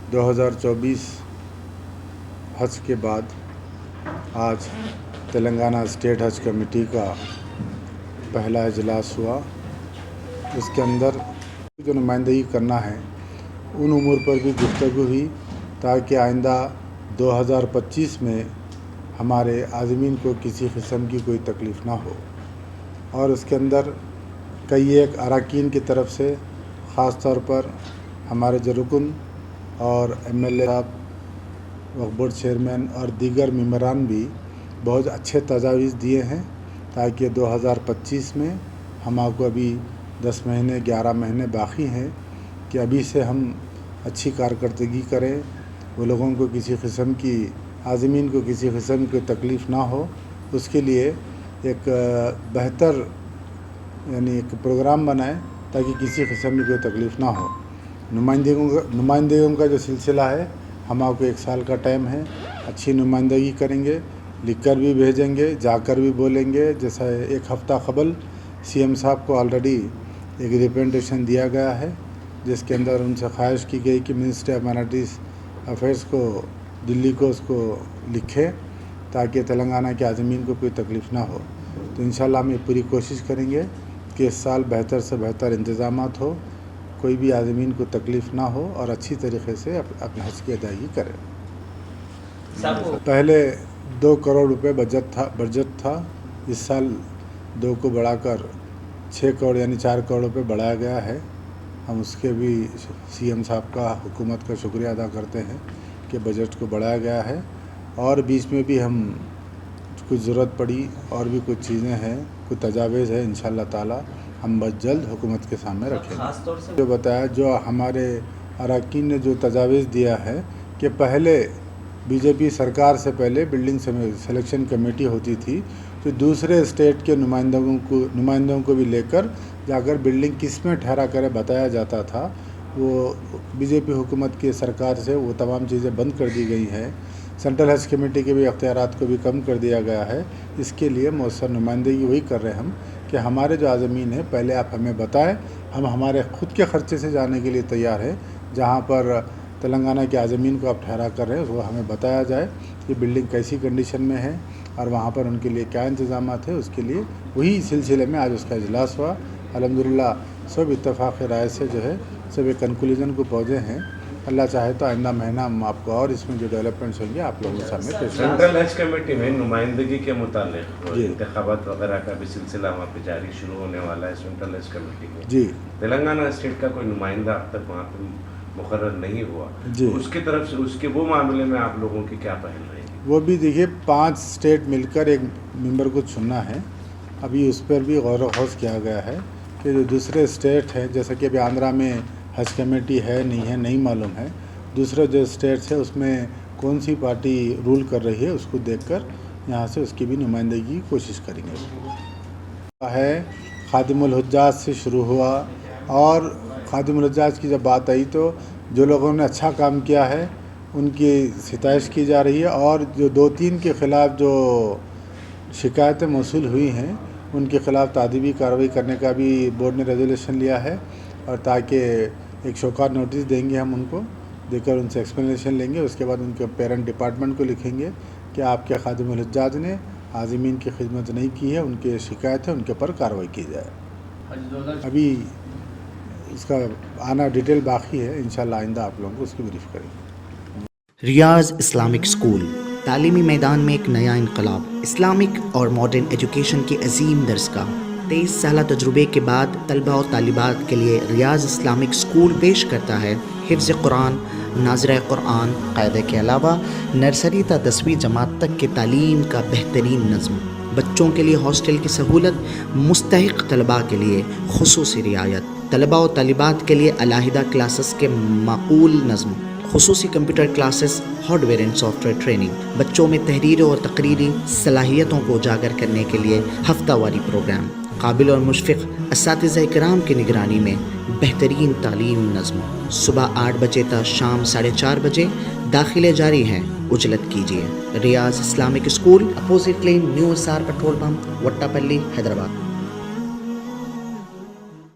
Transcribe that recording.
2024 हज के बाद आज तेलंगाना स्टेट हज कमेटी का पहला इजलास हुआ। उसके अंदर जो नुमाइंदगी करना है उन उमूर पर भी गुफ्तगू हुई ताकि आइंदा 2025 में हमारे आज़मीन को किसी किस्म की कोई तकलीफ़ ना हो। और उसके अंदर कई एक अरकान की तरफ से ख़ास तौर पर हमारे जो रुकन और MLA साहब, वक्फ बोर्ड चेयरमैन और दीगर मेंबरान भी बहुत अच्छे तजावीज़ दिए हैं ताकि 2025 में हम आपको अभी 10 महीने 11 महीने बाकी हैं कि अभी से हम अच्छी कारकर्दगी करें, वो लोगों को किसी किस्म की आज़मीन को किसी किस्म की तकलीफ़ ना हो। उसके लिए एक बेहतर एक प्रोग्राम बनाएं ताकि किसी किस्म की कोई तकलीफ़ ना हो। नुमाइंदगियों का जो सिलसिला है, हम आपको 1 साल का टाइम है, अच्छी नुमाइंदगी करेंगे, लिख कर भी भेजेंगे, जाकर भी बोलेंगे। जैसा 1 हफ़्ता कबल CM साहब को ऑलरेडी एक रिप्रेजेंटेशन दिया गया है जिसके अंदर उनसे ख्वाहिश की गई कि मिनिस्ट्री ऑफ माइनॉरिटीज़ अफेयर्स को दिल्ली को उसको लिखे ताकि तेलंगाना के आज़मीन को कोई तकलीफ़ ना हो। तो इंशाल्लाह हम ये पूरी कोशिश करेंगे कि इस साल बेहतर से बेहतर इंतज़ामात हो, कोई भी आज़मीन को तकलीफ़ ना हो और अच्छी तरीके से अपने हज की अदायगी करें। पहले 2 करोड़ रुपए बजट था। इस साल 2 को बढ़ाकर 6 करोड़ यानी 4 करोड़ रुपए बढ़ाया गया है। हम उसके भी CM साहब का, हुकूमत का शुक्रिया अदा करते हैं कि बजट को बढ़ाया गया है। और बीच में भी हम कुछ ज़रूरत पड़ी और भी कुछ चीज़ें हैं, कुछ तजावीज़ है, इंशाअल्लाह ताला हम बस जल्द हुकूमत के सामने रखेंगे। खास तौर से जो बताया, जो हमारे अरकान ने जो तजावीज़ दिया है कि पहले BJP सरकार से पहले बिल्डिंग सिलेक्शन कमेटी होती थी, तो दूसरे स्टेट के नुमाइंदों को भी लेकर जाकर बिल्डिंग किस में ठहरा कर बताया जाता था। वो BJP हुकूमत की सरकार से वो तमाम चीज़ें बंद कर दी गई हैं। सेंट्रल हज कमेटी के भी अख्तियारात को भी कम कर दिया गया है। इसके लिए मौसर नुमाइंदगी वही कर रहे हैं हम कि हमारे जो आज़मीन है पहले आप हमें बताएं, हम हमारे ख़ुद के ख़र्चे से जाने के लिए तैयार हैं। जहाँ पर तेलंगाना के आज़मीन को आप ठहरा कर रहे हैं वो हमें बताया जाए कि बिल्डिंग कैसी कंडीशन में है और वहाँ पर उनके लिए क्या इंतज़ामात है। उसके लिए वही सिलसिले में आज उसका इजलास हुआ। अल्हम्दुलिल्लाह सब इत्तफ़ाक़ राय से जो है सब एक कंक्लूजन को पहुँचे हैं। अल्लाह चाहे तो आइंदा महीना हम आपको और इसमें जो डेवलपमेंट्स होंगे आप लोगों के सामने पेश करेंगे। सेंट्रल हज कमेटी में नुमाइंदगी के मुतालिक इंतखाबात वगैरह का भी सिलसिला वहाँ पे जारी शुरू होने वाला है। सेंट्रल हज कमेटी में जी तेलंगाना स्टेट का कोई नुमाइंदा अब तक वहाँ पे मुकर्रर नहीं हुआ, जी, उसकी तरफ से उसके वो मामले में आप लोगों की क्या पहल रहेगी? वो भी देखिए 5 स्टेट मिलकर एक मेंबर को चुनना है। अभी उस पर भी गौर व ख़ौस किया गया है कि जो दूसरे स्टेट हैं, जैसे कि अभी आंध्रा में हज कमेटी है नहीं मालूम है। दूसरे जो स्टेट्स है उसमें कौन सी पार्टी रूल कर रही है उसको देखकर यहाँ से उसकी भी नुमाइंदगी की कोशिश करेंगे। है खादिमुल हुज्जाज से शुरू हुआ और खादिमुल हुज्जाज की जब बात आई तो जो लोगों ने अच्छा काम किया है उनकी सिताइश की जा रही है और जो 2-3 के ख़िलाफ़ जो शिकायतें मौसूल हुई हैं उनके ख़िलाफ़ तादीबी कार्रवाई करने का भी बोर्ड ने रेजोल्यूशन लिया है। और ताकि एक शौकात नोटिस देंगे, हम उनको देकर उनसे एक्सप्लेनेशन लेंगे। उसके बाद उनके पेरेंट डिपार्टमेंट को लिखेंगे कि आपके खादिमुल हुज्जाज ने आज़मीन की खिदमत नहीं की है, उनकी शिकायत है, उनके ऊपर कार्रवाई की जाए। अभी इसका आना डिटेल बाकी है, इंशाल्लाह आइंदा आप लोगों को उसकी ब्रीफ करेंगे। रियाज इस्लामिक स्कूल तालीमी मैदान में एक नया इनकलाब, इस्लामिक और मॉडर्न एजुकेशन की अजीम दरसगाह। 23 साल तजुर्बे के बाद तलबा और तालिबात के लिए रियाज इस्लामिक स्कूल पेश करता है हिफ्ज़ कुरान, नाज़िरा कुरान क़ायदे के अलावा नर्सरी ta 10वीं जमात तक के तालीम का बेहतरीन नज़्म। बच्चों के लिए हॉस्टल की सहूलत, मुस्तहिक़ तलबा के लिए खुसूसी रियायत, तलबा और तालिबात के लिए अलहदा क्लासेस के माकूल नज़्म, खुसूसी computer classes, hardware and software training, बच्चों में तहरीर और तकरीरी सलाहियतों को उजागर करने के लिए हफ्तावारी प्रोग्राम, काबिल और मुशफ़िक़ असातिज़ा इकराम की निगरानी में बेहतरीन तालीम नज़्म। सुबह 8 बजे तक शाम 4:30 बजे दाखिले जारी हैं, उजलत कीजिए। Riyaz Islamic school, opposite lane, new SR petrol pump, Vattepally, Hyderabad.